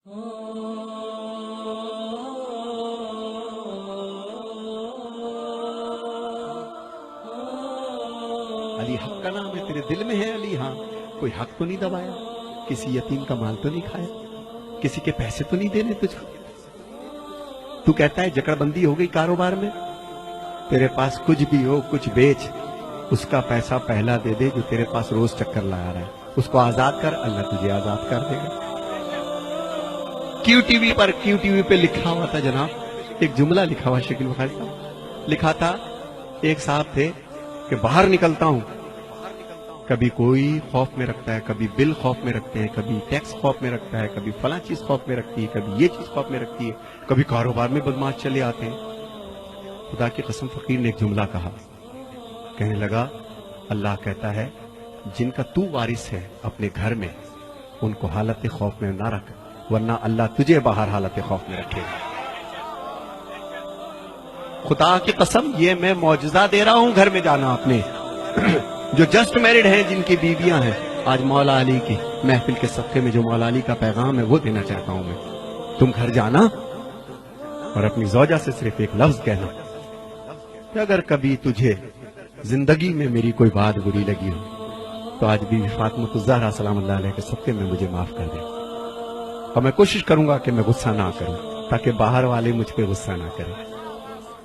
علی حق کا نام ہے، تیرے دل میں ہے علی؟ ہاں، کوئی حق تو نہیں دبایا، کسی یتیم کا مال تو نہیں کھایا، کسی کے پیسے تو نہیں دینے تجھ کو؟ تو کہتا ہے جکڑ بندی ہو گئی کاروبار میں، تیرے پاس کچھ بھی ہو کچھ بیچ، اس کا پیسہ پہلا دے دے جو تیرے پاس روز چکر لا رہا ہے، اس کو آزاد کر، اللہ تجھے آزاد کر دے گا۔ کیو ٹی وی پہ لکھا ہوا تھا جناب، ایک جملہ لکھا ہوا شکیل بخاری صاحب، لکھا تھا ایک صاحب تھے کہ باہر نکلتا ہوں، کبھی کوئی خوف میں رکھتا ہے، کبھی بل خوف میں رکھتے ہیں، کبھی ٹیکس خوف میں رکھتا ہے، کبھی فلاں چیز خوف میں رکھتی ہے، کبھی یہ چیز خوف میں رکھتی ہے، کبھی کاروبار میں بدماش چلے آتے ہیں۔ خدا کی قسم فقیر نے ایک جملہ کہا، کہنے لگا اللہ کہتا ہے جن کا تو وارث ہے اپنے گھر میں ان کو حالت خوف میں نہ رکھ، ورنہ اللہ تجھے باہر حالت خوف میں رکھے گا۔ خدا کی قسم یہ میں معجزہ دے رہا ہوں، گھر میں جانا اپنے جو جسٹ میرڈ ہیں، جن کی بیویاں ہیں، آج مولا علی کی محفل کے صدقے میں جو مولا علی کا پیغام ہے وہ دینا چاہتا ہوں میں۔ تم گھر جانا اور اپنی زوجہ سے صرف ایک لفظ کہنا کہ اگر کبھی تجھے زندگی میں میری کوئی بات بری لگی ہو تو آج بی بی فاطمہ الزہرا سلام اللہ علیہ کے صدقے میں مجھے معاف کر دے، اور میں کوشش کروں گا کہ میں غصہ نہ کروں تاکہ باہر والے مجھ پہ غصہ نہ کریں۔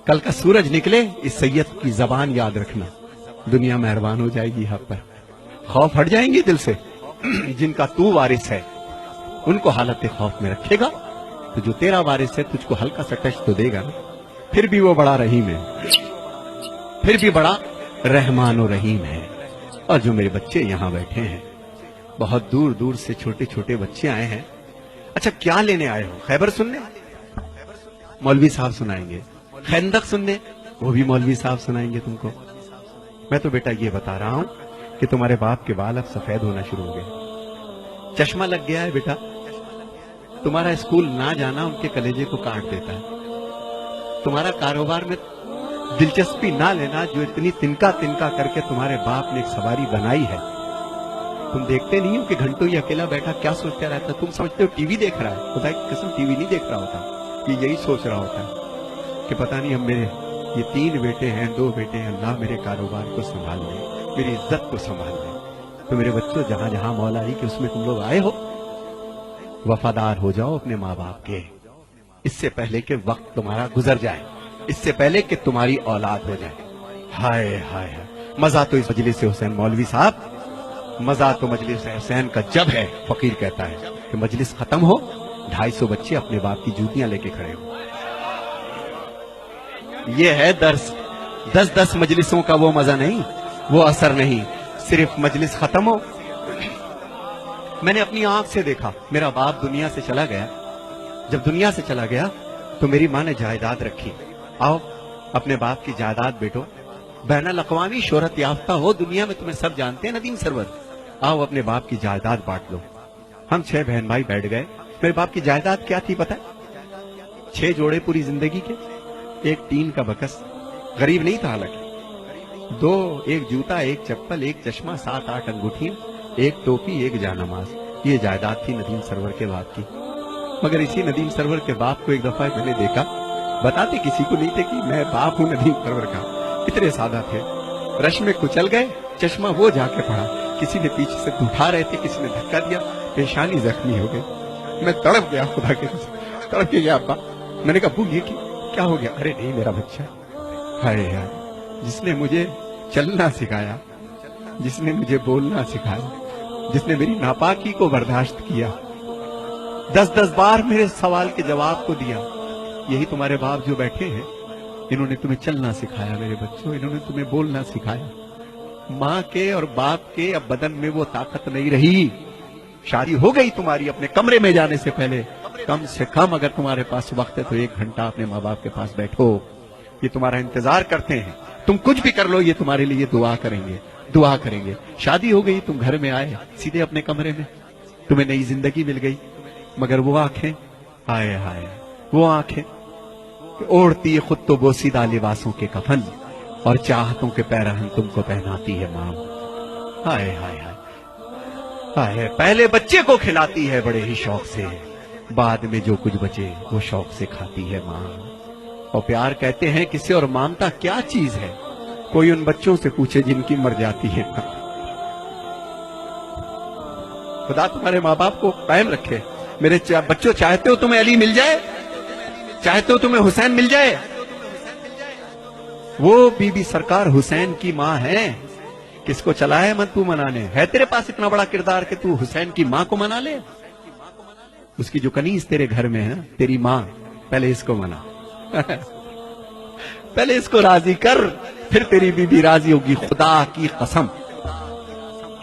کل کا سورج نکلے اس سید کی زبان یاد رکھنا، دنیا مہربان ہو جائے گی حق پر، خوف ہٹ جائیں گے دل سے۔ جن کا تو وارث ہے ان کو حالت خوف میں رکھے گا تو جو تیرا وارث ہے تجھ کو ہلکا سا ٹچ تو دے گا نا، پھر بھی وہ بڑا رحیم ہے، پھر بھی بڑا رحمان و رحیم ہے۔ اور جو میرے بچے یہاں بیٹھے ہیں، بہت دور دور سے چھوٹے چھوٹے بچے آئے ہیں، اچھا کیا لینے آئے ہو؟ خیبر سننے؟ مولوی صاحب سنائیں گے۔ خندق سننے؟ وہ بھی مولوی صاحب سنائیں گے تم کو۔ میں تو بیٹا یہ بتا رہا ہوں کہ تمہارے باپ کے بال اب سفید ہونا شروع ہو گئے، چشمہ لگ گیا ہے بیٹا، تمہارا اسکول نہ جانا ان کے کلیجے کو کاٹ دیتا ہے، تمہارا کاروبار میں دلچسپی نہ لینا جو اتنی تنکا تنکا کر کے تمہارے باپ نے ایک سواری بنائی ہے، تم دیکھتے نہیں ہو کہ گھنٹوں یہ اکیلا بیٹھا کیا سوچتا رہتا؟ تم سمجھتے ہو ٹی وی دیکھ رہا ہے، خدا کی قسم ٹی وی نہیں دیکھ رہا ہوتا، یہ یہی سوچ رہا ہوتا ہے کہ پتہ نہیں ہم میرے یہ 3 بیٹے ہیں 2 بیٹے ہیں، اللہ میرے کاروبار کو سنبھال لے، میری عزت کو سنبھال لے۔ تو میرے بچوں جہاں جہاں مولا علی کہ اس میں تم لوگ آئے ہو، وفادار ہو جاؤ اپنے ماں باپ کے، اس سے پہلے کہ وقت تمہارا گزر جائے، اس سے پہلے کہ تمہاری اولاد ہو جائے۔ ہائے ہائے ہائے، مزہ تو اس مجلس حسین مولوی صاحب، مزہ تو مجلس حسین کا جب ہے، فقیر کہتا ہے کہ مجلس ختم ہو 250 بچے اپنے باپ کی جوتیاں لے کے کھڑے ہو۔ یہ ہے درس، 10 مجلسوں کا وہ مزہ نہیں، وہ اثر نہیں، صرف مجلس ختم ہو۔ میں نے اپنی آنکھ سے دیکھا، میرا باپ دنیا سے چلا گیا، جب دنیا سے چلا گیا تو میری ماں نے جائیداد رکھی، آؤ اپنے باپ کی جائیداد بیٹو، بین الاقوامی شہرت یافتہ ہو، دنیا میں تمہیں سب جانتے ہیں ندیم سرور، آؤ اپنے باپ کی جائیداد بانٹ لو۔ ہم 6 بہن بھائی بیٹھ گئے۔ میرے باپ کی جائیداد کیا تھی پتہ ہے؟ 6 جوڑے پوری زندگی کے، ایک ٹین کا بکس، غریب نہیں تھا حالانکہ، 2 ایک جوتا، ایک چپل، ایک چشمہ، 7-8 انگوٹھیاں، ایک ٹوپی، ایک جانماز، یہ جائیداد تھی ندیم سرور کے باپ کی۔ مگر اسی ندیم سرور کے باپ کو ایک دفعہ میں نے دیکھا، بتاتے کسی کو نہیں تھے کہ میں باپ ہوں ندیم سرور کا، اتنے سادہ تھے، رش میں کچل گئے، چشمہ وہ جا کے پڑا، کسی نے پیچھے سے اٹھا رہے تھے، کسی نے دھکا دیا، پیشانی زخمی ہو گئی، میں تڑپ گیا، خدا کے قسم تڑپ کے گیا ابا۔ میں نے کہا ابو یہ کیا ہو گیا؟ ارے نہیں میرا بچہ، ہائے ہائے، جس نے مجھے چلنا سکھایا، جس نے مجھے بولنا سکھایا، جس نے میری ناپاکی کو برداشت کیا، 10 بار میرے سوال کے جواب کو دیا، یہی تمہارے باپ جو بیٹھے ہیں، انہوں نے تمہیں چلنا سکھایا میرے بچوں، انہوں نے تمہیں بولنا سکھایا۔ ماں کے اور باپ کے اب بدن میں وہ طاقت نہیں رہی، شادی ہو گئی تمہاری، اپنے کمرے میں جانے سے پہلے کم سے کم اگر تمہارے پاس وقت ہے تو 1 گھنٹہ اپنے ماں باپ کے پاس بیٹھو، یہ تمہارا انتظار کرتے ہیں، تم کچھ بھی کر لو یہ تمہارے لیے دعا کریں گے، دعا کریں گے۔ شادی ہو گئی، تم گھر میں آئے سیدھے اپنے کمرے میں، تمہیں نئی زندگی مل گئی، مگر وہ آنکھیں، ہائے ہائے، وہ آنکھیں اوڑھتی ہے خود تو بوسیدہ لباسوں کے کفن، اور چاہتوں کے پیرہن تم کو پہناتی ہے ماں، ہائے ہائے ہائے ہائے، پہلے بچے کو کھلاتی ہے بڑے ہی شوق سے، بعد میں جو کچھ بچے وہ شوق سے کھاتی ہے ماں. اور پیار کہتے ہیں کسے اور مامتا کیا چیز ہے؟ کوئی ان بچوں سے پوچھے جن کی مر جاتی ہے ماں. خدا تمہارے ماں باپ کو قائم رکھے. میرے بچوں، چاہتے ہو تمہیں علی مل جائے؟ چاہتے ہو تمہیں حسین مل جائے؟ وہ بی بی سرکار حسین کی ماں ہے. کس کو چلا ہے من تو منانے؟ ہے تیرے پاس اتنا بڑا کردار کہ تو حسین کی ماں کو منا لے؟ اس کی جو کنیز تیرے گھر میں ہے نا، تیری ماں، پہلے اس کو منا. پہلے اس کو راضی کر، پھر تیری بی بی راضی ہوگی. خدا کی قسم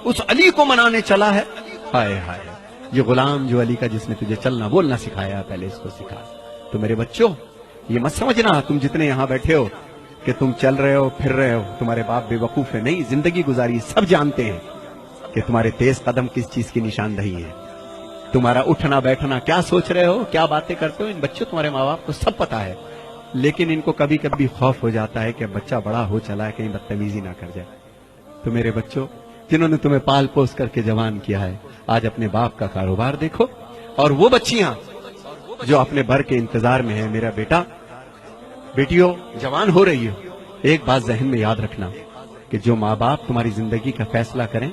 اس علی کو منانے چلا ہے. ہائے ہائے، یہ غلام جو علی کا، جس نے تجھے چلنا بولنا سکھایا، پہلے اس کو سکھا. تو میرے بچوں، یہ مت سمجھنا تم جتنے یہاں بیٹھے ہو کہ تم چل رہے ہو پھر رہے ہو، تمہارے باپ بے وقوف ہے. نہیں، زندگی گزاری سب جانتے ہیں کہ تمہارے تیز قدم کس چیز کی نشاندہی ہے. تمہارا اٹھنا بیٹھنا کیا سوچ رہے ہو، کیا باتیں کرتے ہو، ان بچوں تمہارے ماں باپ کو سب پتا ہے. لیکن ان کو کبھی کبھی خوف ہو جاتا ہے کہ بچہ بڑا ہو چلا ہے، کہیں بدتمیزی نہ کر جائے. تو میرے بچوں، جنہوں نے تمہیں پال پوس کر کے جوان کیا ہے، آج اپنے باپ کا کاروبار دیکھو. اور وہ بچیاں جو اپنے بر کے انتظار میں ہیں، میرا بیٹا، بیٹیوں جوان ہو رہی ہو، ایک بات ذہن میں یاد رکھنا کہ جو ماں باپ تمہاری زندگی کا فیصلہ کریں،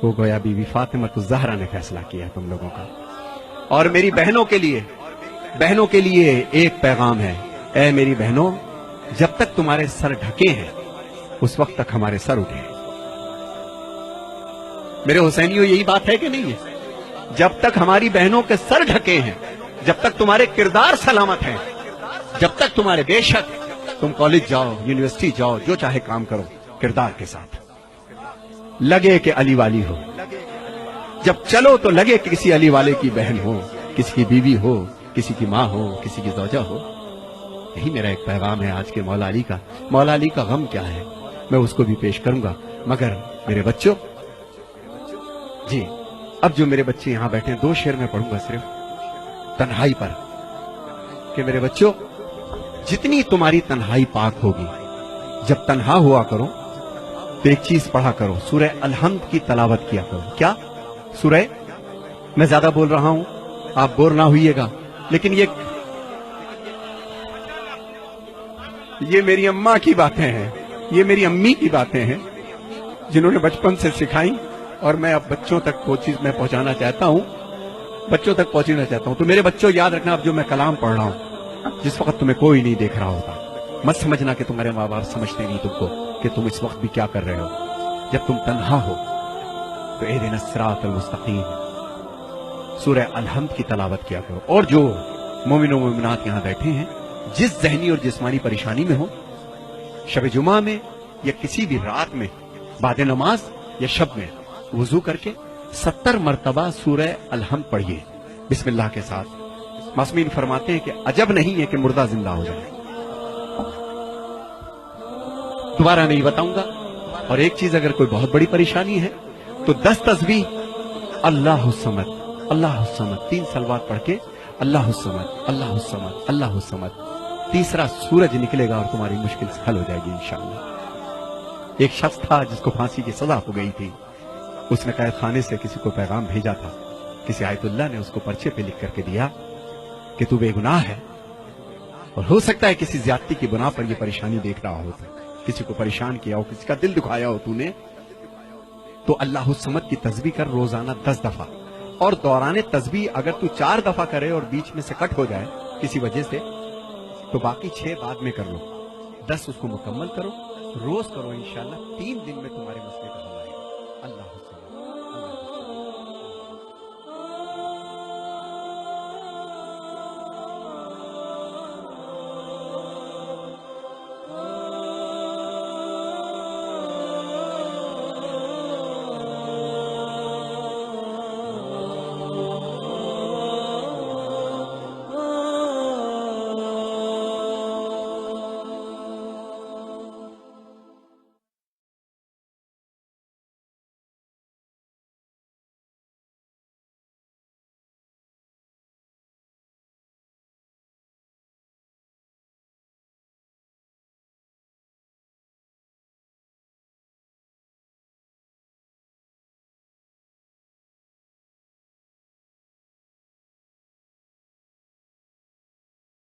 وہ گویا بی بی فاطمہ الزہرا نے فیصلہ کیا ہے تم لوگوں کا. اور میری بہنوں کے لیے ایک پیغام ہے. اے میری بہنوں، جب تک تمہارے سر ڈھکے ہیں اس وقت تک ہمارے سر اٹھے ہیں. میرے حسینیوں، یہی بات ہے کہ نہیں ہے؟ جب تک ہماری بہنوں کے سر ڈھکے ہیں، جب تک تمہارے کردار سلامت ہیں، جب تک تمہارے، بے شک تم کالج جاؤ، یونیورسٹی جاؤ، جو چاہے کام کرو، کردار کے ساتھ لگے کہ علی والی ہو. جب چلو تو لگے کہ کسی علی والے کی بہن ہو، کسی کی بیوی ہو، کسی کی ماں ہو، کسی کی زوجہ ہو. یہی میرا ایک پیغام ہے آج کے مولا علی کا. مولا علی کا غم کیا ہے میں اس کو بھی پیش کروں گا. مگر میرے بچوں، جی اب جو میرے بچے یہاں بیٹھے ہیں، 2 شعر میں پڑھوں گا صرف تنہائی پر، کہ میرے بچوں، جتنی تمہاری تنہائی پاک ہوگی، جب تنہا ہوا کرو تو ایک چیز پڑھا کرو، سورہ الحمد کی تلاوت کیا کرو. کیا سورہ؟ میں زیادہ بول رہا ہوں، آپ بور نہ ہوئیے گا، لیکن یہ میری اماں کی باتیں ہیں، یہ میری امی کی باتیں ہیں، جنہوں نے بچپن سے سکھائیں، اور میں اب بچوں تک وہ چیز میں پہنچانا چاہتا ہوں، بچوں تک پہنچنا چاہتا ہوں. تو میرے بچوں، یاد رکھنا، اب جو میں کلام پڑھ رہا ہوں، جس وقت تمہیں کوئی نہیں دیکھ رہا ہوتا، مت سمجھنا کہ تمہارے ماں باپ سمجھتے نہیں تم کو کہ تم اس وقت بھی کیا کر رہے ہو. جب تم تنہا ہو تو اہدنا الصراط المستقیم سورہ الحمد کی تلاوت کیا کرو. اور جو مومن و مومنات یہاں بیٹھے ہیں، جس ذہنی اور جسمانی پریشانی میں ہو، شب جمعہ میں یا کسی بھی رات میں، بعد نماز یا شب میں، وضو کر کے 70 مرتبہ سورہ الحمد پڑھیے بسم اللہ کے ساتھ. معصومین فرماتے ہیں کہ عجب نہیں ہے کہ مردہ زندہ ہو جائے. دوبارہ نہیں بتاؤں گا. اور ایک چیز، اگر کوئی بہت بڑی پریشانی ہے تو 10 تسبیح اللہ الصمد، اللہ الصمد، 3 صلوات پڑھ کے اللہ الصمد، اللہ الصمد، اللہ الصمد. تیسرا سورج نکلے گا اور تمہاری مشکل حل ہو جائے گی انشاءاللہ. ایک شخص تھا جس کو پھانسی کی سزا ہو گئی تھی. اس نے قید خانے سے کسی کو پیغام بھیجا تھا. کسی آیت اللہ نے اس کو پرچے پہ لکھ کر کے دیا کہ تو بے گناہ ہے، اور ہو سکتا ہے کسی زیادتی کی بنا پر یہ پریشانی دیکھ رہا ہو، کسی کو پریشان کیا ہو، کسی کا دل دکھایا ہو تو نے، تو اللہ الصمد کی تسبیح کر روزانہ 10 دفعہ. اور دوران تسبیح اگر تو 4 دفعہ کرے اور بیچ میں سے کٹ ہو جائے کسی وجہ سے، تو باقی 6 بعد میں کر لو. 10 اس کو مکمل کرو، روز کرو، انشاءاللہ 3 دن میں تمہارے مسئلے کا